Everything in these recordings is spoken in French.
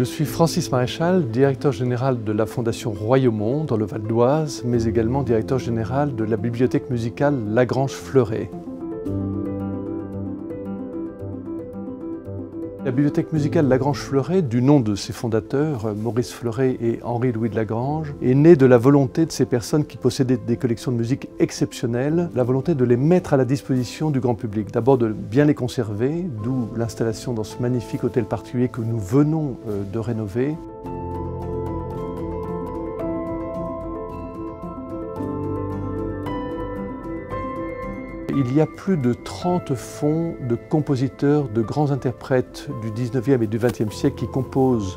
Je suis Francis Maréchal, directeur général de la Fondation Royaumont dans le Val d'Oise, mais également directeur général de la bibliothèque musicale Lagrange-Fleuret. La bibliothèque musicale Lagrange-Fleuret, du nom de ses fondateurs, Maurice Fleuret et Henri-Louis de Lagrange, est née de la volonté de ces personnes qui possédaient des collections de musique exceptionnelles, la volonté de les mettre à la disposition du grand public. D'abord de bien les conserver, d'où l'installation dans ce magnifique hôtel particulier que nous venons de rénover. Il y a plus de 30 fonds de compositeurs, de grands interprètes du 19e et du 20e siècle qui composent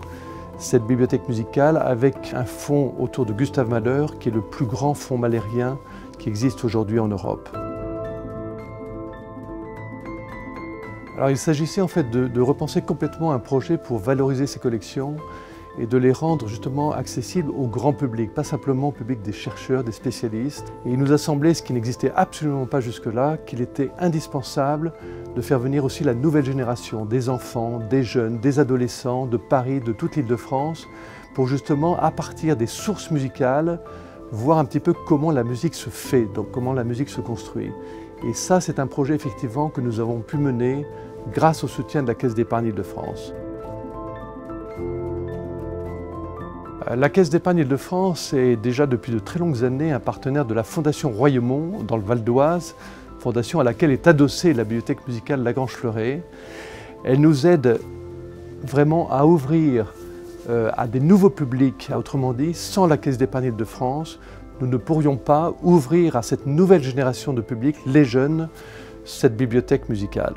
cette bibliothèque musicale avec un fonds autour de Gustave Mahler qui est le plus grand fonds mahlérien qui existe aujourd'hui en Europe. Alors il s'agissait en fait de repenser complètement un projet pour valoriser ces collections et de les rendre justement accessibles au grand public, pas simplement au public des chercheurs, des spécialistes. Et il nous a semblé, ce qui n'existait absolument pas jusque-là, qu'il était indispensable de faire venir aussi la nouvelle génération, des enfants, des jeunes, des adolescents de Paris, de toute l'Île-de-France, pour justement, à partir des sources musicales, voir un petit peu comment la musique se fait, donc comment la musique se construit. Et ça, c'est un projet effectivement que nous avons pu mener grâce au soutien de la Caisse d'épargne Île-de-France. La Caisse d'épargne Île-de-France est déjà depuis de très longues années un partenaire de la Fondation Royaumont dans le Val d'Oise, fondation à laquelle est adossée la bibliothèque musicale Lagrange-Fleuret. Elle nous aide vraiment à ouvrir à des nouveaux publics, autrement dit, sans la Caisse d'épargne Île-de-France, nous ne pourrions pas ouvrir à cette nouvelle génération de public, les jeunes, cette bibliothèque musicale.